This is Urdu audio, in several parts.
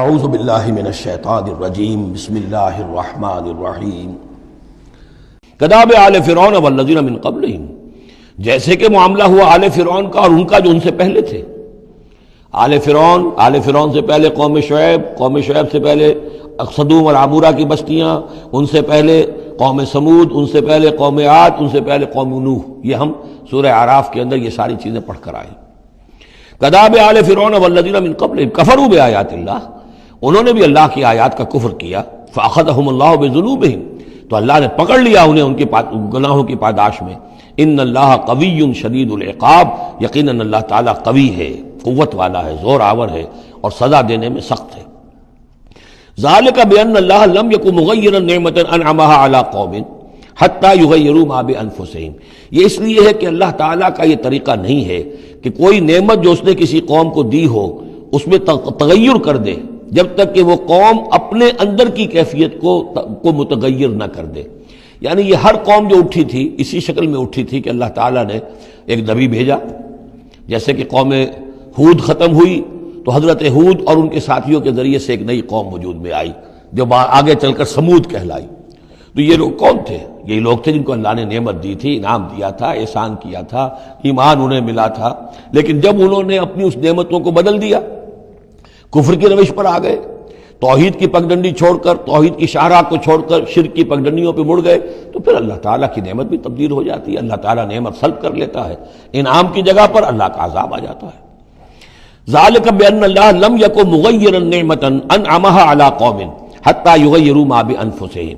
اعوذ باللہ من الشیطان الرجیم بسم اللہ الرحمن الرحیم کداب آل فرعون والذین من قبلہم، جیسے کہ معاملہ ہوا آل فرعون کا اور ان کا جو ان سے پہلے تھے۔ آل فرعون سے پہلے قوم شعیب سے پہلے صدوم اور عمورہ کی بستیاں، ان سے پہلے قوم سمود، ان سے پہلے قوم عاد، ان سے پہلے قوم نوح۔ یہ ہم سورہ اعراف کے اندر یہ ساری چیزیں پڑھ کر آئے۔ کداب آل فرعون والذین من قبلہم کفروا بآیات اللہ، انہوں نے بھی اللہ کی آیات کا کفر کیا۔ فأخذہم اللہ بذنوبہم، تو اللہ نے پکڑ لیا انہیں ان کے گناہوں کی پاداش میں۔ ان اللہ قوی شدید العقاب، یقیناً اللہ تعالیٰ قوی ہے، قوت والا ہے، زور آور ہے اور سزا دینے میں سخت ہے۔ ذالک بأن اللہ لم یکن مغیرا نعمۃ انعمها علی قوم حتی یغیروا ما بانفسہم، یہ اس لیے ہے کہ اللہ تعالیٰ کا یہ طریقہ نہیں ہے کہ کوئی نعمت جو اس نے کسی قوم کو دی ہو اس میں تغیر کر دے جب تک کہ وہ قوم اپنے اندر کی کیفیت کو متغیر نہ کر دے۔ یعنی یہ ہر قوم جو اٹھی تھی اسی شکل میں اٹھی تھی کہ اللہ تعالیٰ نے ایک نبی بھیجا، جیسے کہ قوم ہود ختم ہوئی تو حضرت ہود اور ان کے ساتھیوں کے ذریعے سے ایک نئی قوم وجود میں آئی جو آگے چل کر سمود کہلائی۔ تو یہ لوگ کون تھے؟ یہ لوگ تھے جن کو اللہ نے نعمت دی تھی، انعام دیا تھا، احسان کیا تھا، ایمان انہیں ملا تھا، لیکن جب انہوں نے اپنی اس نعمتوں کو بدل دیا، کفر کی روش پر آ گئے، توحید کی پگڈنڈی چھوڑ کر، توحید کی شاہراہ کو چھوڑ کر شرک کی پگڈنڈیوں پہ مڑ گئے، تو پھر اللہ تعالیٰ کی نعمت بھی تبدیل ہو جاتی ہے، اللہ تعالیٰ نعمت سلب کر لیتا ہے، انعام کی جگہ پر اللہ کا عذاب آ جاتا ہے۔ ذالک بأن اللہ لم یکن مغیرا نعمۃ انعمها علی قوم حتی یغیروا ما بانفسہم،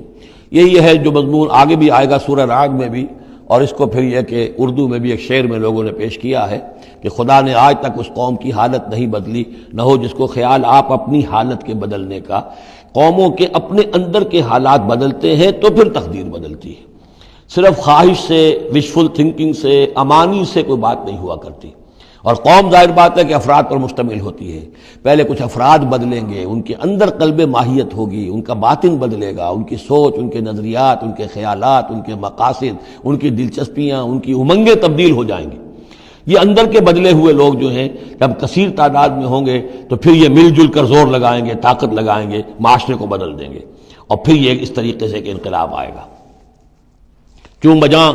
یہی ہے جو مضمون آگے بھی آئے گا سورہ رعد میں بھی، اور اس کو پھر یہ کہ اردو میں بھی ایک شعر میں لوگوں نے پیش کیا ہے کہ خدا نے آج تک اس قوم کی حالت نہیں بدلی، نہ ہو جس کو خیال آپ اپنی حالت کے بدلنے کا۔ قوموں کے اپنے اندر کے حالات بدلتے ہیں تو پھر تقدیر بدلتی ہے، صرف خواہش سے، وشفل تھنکنگ سے، امانی سے کوئی بات نہیں ہوا کرتی۔ اور قوم ظاہر بات ہے کہ افراد پر مشتمل ہوتی ہے، پہلے کچھ افراد بدلیں گے، ان کے اندر قلب ماہیت ہوگی، ان کا باطن بدلے گا، ان کی سوچ، ان کے نظریات، ان کے خیالات، ان کے مقاصد، ان کی دلچسپیاں، ان کی امنگیں تبدیل ہو جائیں گی۔ یہ اندر کے بدلے ہوئے لوگ جو ہیں جب کثیر تعداد میں ہوں گے تو پھر یہ مل جل کر زور لگائیں گے، طاقت لگائیں گے، معاشرے کو بدل دیں گے، اور پھر یہ اس طریقے سے کہ انقلاب آئے گا۔ چون بجاں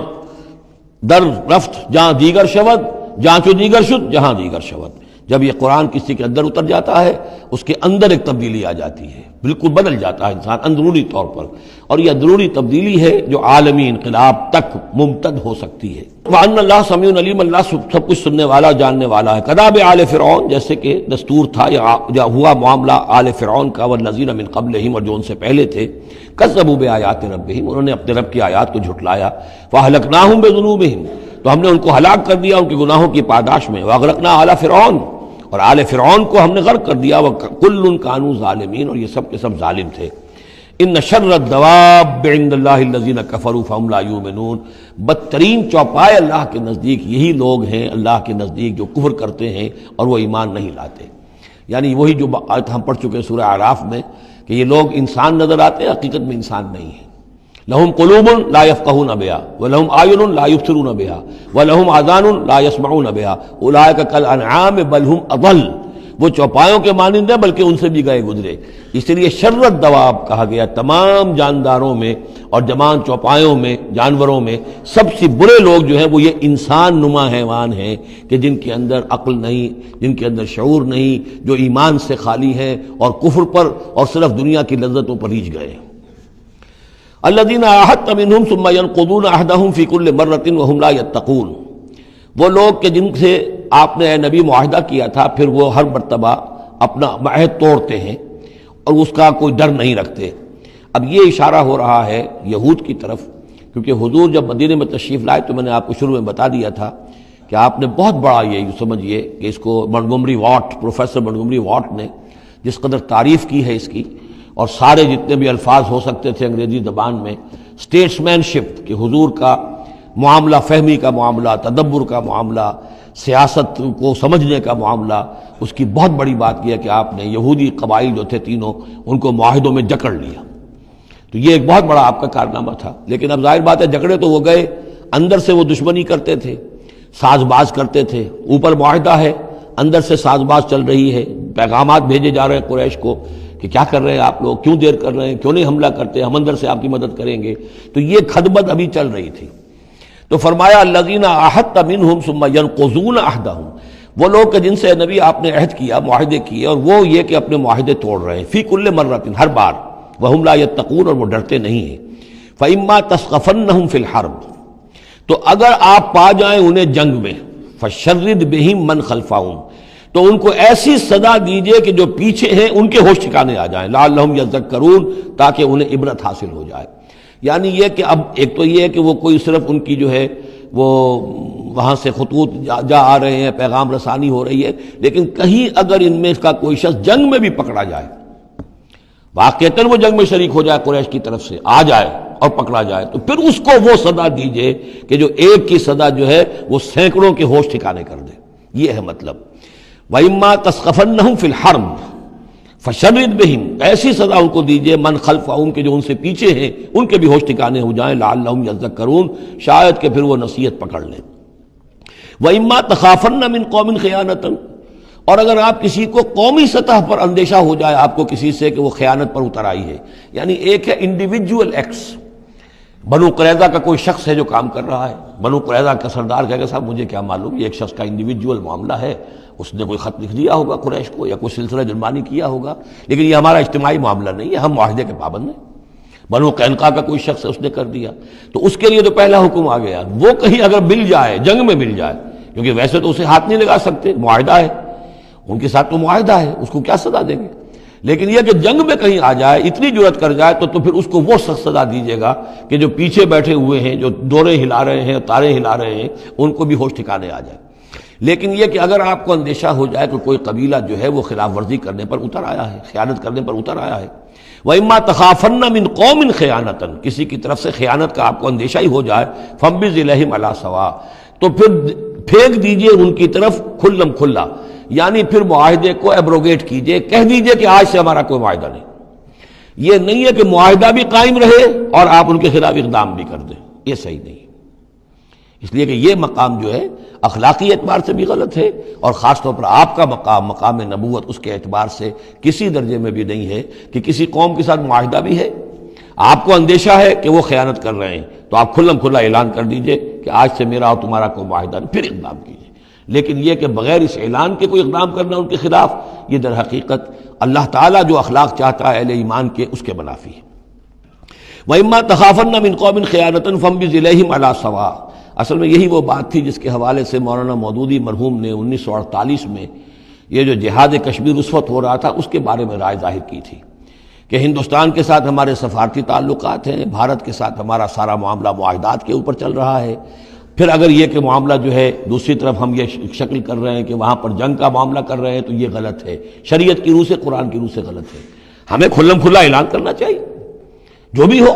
در رفت جہاں دیگر شود، جہاں چو دیگر شد جہاں دیگر شود، جب یہ قرآن کسی کے اندر اتر جاتا ہے اس کے اندر ایک تبدیلی آ جاتی ہے، بالکل بدل جاتا ہے انسان اندرونی طور پر، اور یہ اندرونی تبدیلی ہے جو عالمی انقلاب تک ممتد ہو سکتی ہے۔ وَأَنَّ اللَّهَ سَمِيعٌ عَلِيمٌ، اللہ سب کچھ سننے والا، جاننے والا ہے۔ کداب آل فرعون، جیسے کہ دستور تھا یا ہوا معاملہ آل فرعون کا، والذین من قبلہم، اور جو ان سے پہلے تھے، کذبوا بآیات ربہم، انہوں نے اپنے رب کی آیات کو جھٹلایا، فأہلکناہم بذنوبہم، تو ہم نے ان کو ہلاک کر دیا ان کے گناہوں کی پاداش میں، واغرقنا آل فرعون، اور آل فرعون کو ہم نے غرق کر دیا، وکل کانوا ظالمین، اور یہ سب کے سب ظالم تھے۔ ان شر الدواب عند اللہ الذین کفروا فہم لا یؤمنون، بدترین چوپائے اللہ کے نزدیک یہی لوگ ہیں، اللہ کے نزدیک جو کفر کرتے ہیں اور وہ ایمان نہیں لاتے۔ یعنی وہی جو آیت ہم پڑھ چکے سورہ اعراف میں کہ یہ لوگ انسان نظر آتے ہیں، حقیقت میں انسان نہیں ہیں۔ لہم قلوب لا یفقہون بہا ولہم اعین لا یبصرون بہا ولہم آذان لا یسمعون بہا اولئک کالانعام بل ہم اضل، وہ چوپایوں کے مانند ہیں بلکہ ان سے بھی گئے گزرے۔ اس لیے شر الدواب کہا گیا، تمام جانداروں میں اور جمان چوپایوں میں، جانوروں میں سب سے برے لوگ جو ہیں وہ یہ انسان نما حیوان ہیں کہ جن کے اندر عقل نہیں، جن کے اندر شعور نہیں، جو ایمان سے خالی ہیں اور کفر پر اور صرف دنیا کی لذتوں پر ریجھ گئے۔ الذین عاہدت منہم ثم ینقضون عہدہم فی کل مرۃ وہم لا یتقون، وہ لوگ کہ جن سے آپ نے اے نبی معاہدہ کیا تھا پھر وہ ہر مرتبہ اپنا عہد توڑتے ہیں اور اس کا کوئی ڈر نہیں رکھتے۔ اب یہ اشارہ ہو رہا ہے یہود کی طرف، کیونکہ حضور جب مدینے میں تشریف لائے تو میں نے آپ کو شروع میں بتا دیا تھا کہ آپ نے بہت بڑا یہ سمجھیے کہ اس کو Montgomery what, professor Montgomery what نے جس قدر تعریف کی ہے اس کی، اور سارے جتنے بھی الفاظ ہو سکتے تھے انگریزی زبان میں، اسٹیٹس مین شپ کہ حضور کا معاملہ، فہمی کا معاملہ، تدبر کا معاملہ، سیاست کو سمجھنے کا معاملہ، اس کی بہت بڑی بات یہ ہے کہ آپ نے یہودی قبائل جو تھے تینوں ان کو معاہدوں میں جکڑ لیا۔ تو یہ ایک بہت بڑا آپ کا کارنامہ تھا، لیکن اب ظاہر بات ہے جکڑے تو وہ گئے، اندر سے وہ دشمنی کرتے تھے، ساز باز کرتے تھے۔ اوپر معاہدہ ہے، اندر سے ساز باز چل رہی ہے، پیغامات بھیجے جا رہے ہیں قریش کو کہ کیا کر رہے ہیں آپ لوگ، کیوں دیر کر رہے ہیں، کیوں نہیں حملہ کرتے، ہم اندر سے آپ کی مدد کریں گے. تو یہ خدمت ابھی چل رہی تھی. تو فرمایا الذین عاہدت منہم ثم ینقضون عہدہم، وہ لوگ کہ جن سے نبی آپ نے عہد کیا، معاہدے کیے، اور وہ یہ کہ اپنے معاہدے توڑ رہے ہیں، فی کل مرۃ، ہر بار، وہم لا یتقون، اور وہ ڈرتے نہیں ہیں. فإما تثقفنہم فی الحرب، تو اگر آپ پا جائیں انہیں جنگ میں، فشرد بہم من خلفہم، تو ان کو ایسی صدا دیجئے کہ جو پیچھے ہیں ان کے ہوش ٹھکانے آ جائیں، لعلہم یذکرون، تاکہ انہیں عبرت حاصل ہو جائے. یعنی یہ کہ اب ایک تو یہ ہے کہ وہ کوئی صرف ان کی جو ہے وہ وہاں سے خطوط جا آ رہے ہیں، پیغام رسانی ہو رہی ہے، لیکن کہیں اگر ان میں کا کوئی شخص جنگ میں بھی پکڑا جائے، واقعتاً وہ جنگ میں شریک ہو جائے قریش کی طرف سے، آ جائے اور پکڑا جائے، تو پھر اس کو وہ صدا دیجئے کہ جو ایک کی صدا جو ہے وہ سینکڑوں کے ہوش ٹھکانے کر دے. یہ ہے مطلب. وَإِمَّا تَثْقَفَنَّهُمْ فِي الْحَرْبِ فَشَرِّدْ بِهِمْ، ایسی صدا ان کو دیجئے من خلفہم، کے جو ان سے پیچھے ہیں ان کے بھی ہوش ٹھکانے ہو جائیں، لعلہم یذکرون، شاید کہ پھر وہ نصیحت پکڑ لیں. وَإِمَّا تَخَافَنَّ مِنْ قَوْمٍ خِيَانَةً، اور اگر آپ کسی کو قومی سطح پر اندیشہ ہو جائے آپ کو کسی سے کہ وہ خیانت پر اتر آئی ہے، یعنی ایک ہے انڈیویجول ایکٹس، بنو قریظہ کا کوئی شخص ہے جو کام کر رہا ہے، بنو قریظہ کا سردار کہے گا صاحب مجھے کیا معلوم، یہ ایک شخص کا انڈیویجول معاملہ ہے، اس نے کوئی خط لکھ دیا ہوگا قریش کو یا کوئی سلسلہ جرمانی کیا ہوگا، لیکن یہ ہمارا اجتماعی معاملہ نہیں ہے، ہم معاہدے کے پابند ہیں. بنو قینقاع کا کوئی شخص ہے، اس نے کر دیا، تو اس کے لیے تو پہلا حکم آ گیا. وہ کہیں اگر مل جائے، جنگ میں مل جائے، کیونکہ ویسے تو اسے ہاتھ نہیں لگا سکتے، معاہدہ ہے ان کے ساتھ، تو معاہدہ ہے، اس کو کیا سزا دیں گے، لیکن یہ کہ جنگ میں کہیں آ جائے، اتنی جرأت کر جائے، تو پھر اس کو وہ سخت سزا دیجیے گا کہ جو پیچھے بیٹھے ہوئے ہیں، جو دورے ہلا رہے ہیں، تارے ہلا رہے ہیں، ان کو بھی ہوش ٹھکانے آ جائے. لیکن یہ کہ اگر آپ کو اندیشہ ہو جائے کہ کوئی قبیلہ جو ہے وہ خلاف ورزی کرنے پر اتر آیا ہے، خیانت کرنے پر اتر آیا ہے، وَإِمَّا تَخَافَنَّ مِنْ قَوْمٍ خِيَانَةً، کسی کی طرف سے خیانت کا آپ کو اندیشہ ہی ہو جائے، فَانبِذْ إِلَيْهِمْ عَلَىٰ سَوَاءٍ، تو پھر پھینک دیجئے ان کی طرف کھلم کھلا، یعنی پھر معاہدے کو ایبروگیٹ کیجئے، کہہ دیجئے کہ آج سے ہمارا کوئی معاہدہ نہیں. یہ نہیں ہے کہ معاہدہ بھی قائم رہے اور آپ ان کے خلاف اقدام بھی کر دیں، یہ صحیح نہیں. اس لیے کہ یہ مقام جو ہے اخلاقی اعتبار سے بھی غلط ہے، اور خاص طور پر آپ کا مقام، مقام نبوت، اس کے اعتبار سے کسی درجے میں بھی نہیں ہے کہ کسی قوم کے ساتھ معاہدہ بھی ہے، آپ کو اندیشہ ہے کہ وہ خیانت کر رہے ہیں، تو آپ کھلم کھلا اعلان کر دیجئے کہ آج سے میرا اور تمہارا کوئی معاہدہ نہیں، پھر اقدام کیجئے. لیکن یہ کہ بغیر اس اعلان کے کوئی اقدام کرنا ان کے خلاف، یہ در حقیقت اللہ تعالیٰ جو اخلاق چاہتا ہے اہل ایمان کے، اس کے منافی ہے. وَإِمَّا تَخَافَنَّ مِنْ قَوْمٍ خِيَانَةً فَانبِذْ إِلَيْهِمْ عَلَىٰ سَوَاءٍ. اصل میں یہی وہ بات تھی جس کے حوالے سے مولانا مودودی مرحوم نے 1948 میں یہ جو جہاد کشمیر اس وقت ہو رہا تھا اس کے بارے میں رائے ظاہر کی تھی کہ ہندوستان کے ساتھ ہمارے سفارتی تعلقات ہیں، بھارت کے ساتھ ہمارا سارا معاملہ معاہدات کے اوپر چل رہا ہے، پھر اگر یہ کہ معاملہ جو ہے دوسری طرف ہم یہ شکل کر رہے ہیں کہ وہاں پر جنگ کا معاملہ کر رہے ہیں، تو یہ غلط ہے، شریعت کی روح سے، قرآن کی روح سے غلط ہے. ہمیں کھلم کھلا اعلان کرنا چاہیے، جو بھی ہو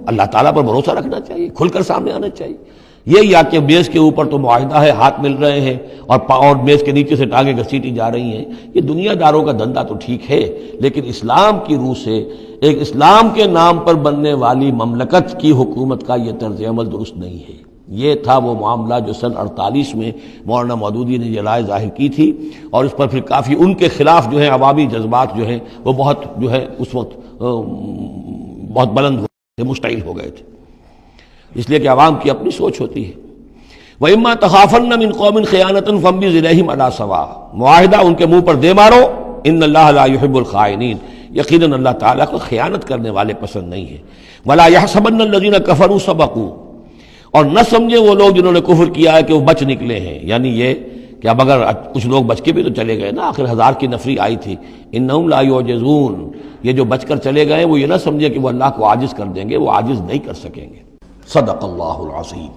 اللہ تعالیٰ پر بھروسہ رکھنا چاہیے، کھل کر سامنے آنا چاہیے. یہ یا کہ میز کے اوپر تو معاہدہ ہے، ہاتھ مل رہے ہیں اور میز کے نیچے سے ٹانگیں گھسیٹی جا رہی ہیں، یہ دنیا داروں کا دھندا تو ٹھیک ہے، لیکن اسلام کی روح سے ایک اسلام کے نام پر بننے والی مملکت کی حکومت کا یہ طرز عمل درست نہیں ہے. یہ تھا وہ معاملہ جو سن 48 میں مولانا مودودی نے یہ رائے ظاہر کی تھی، اور اس پر پھر کافی ان کے خلاف جو ہیں عوامی جذبات جو ہیں وہ بہت جو ہے اس وقت بہت بلند ہو گئے، مشتعل ہو گئے تھے، اس لیے کہ عوام کی اپنی سوچ ہوتی ہے. وَإِمَّا تَخَافَنَّ مِنْ قَوْمٍ خِيَانَةً فَانبِذْ إِلَيْهِمْ عَلَىٰ سَوَاءٍ، معاہدہ ان کے منہ پر دے مارو، ان اللہ لا يحب الخائنین، یقیناً اللہ تعالیٰ کو خیانت کرنے والے پسند نہیں ہے. وَلَا يَحْسَبَنَّ الَّذِينَ كَفَرُوا سَبَقُوا، اور نہ سمجھے وہ لوگ جنہوں نے کفر کیا ہے کہ وہ بچ نکلے ہیں، یعنی یہ کہ اب اگر کچھ لوگ بچ کے بھی تو چلے گئے نا، آخر 1000 کی نفری آئی تھی. انہم لا یعجزون، یہ جو بچ کر چلے گئے وہ یہ نہ سمجھے کہ وہ اللہ کو عاجز کر دیں گے، وہ عاجز نہیں کر سکیں گے. صدق اللہ العظیم.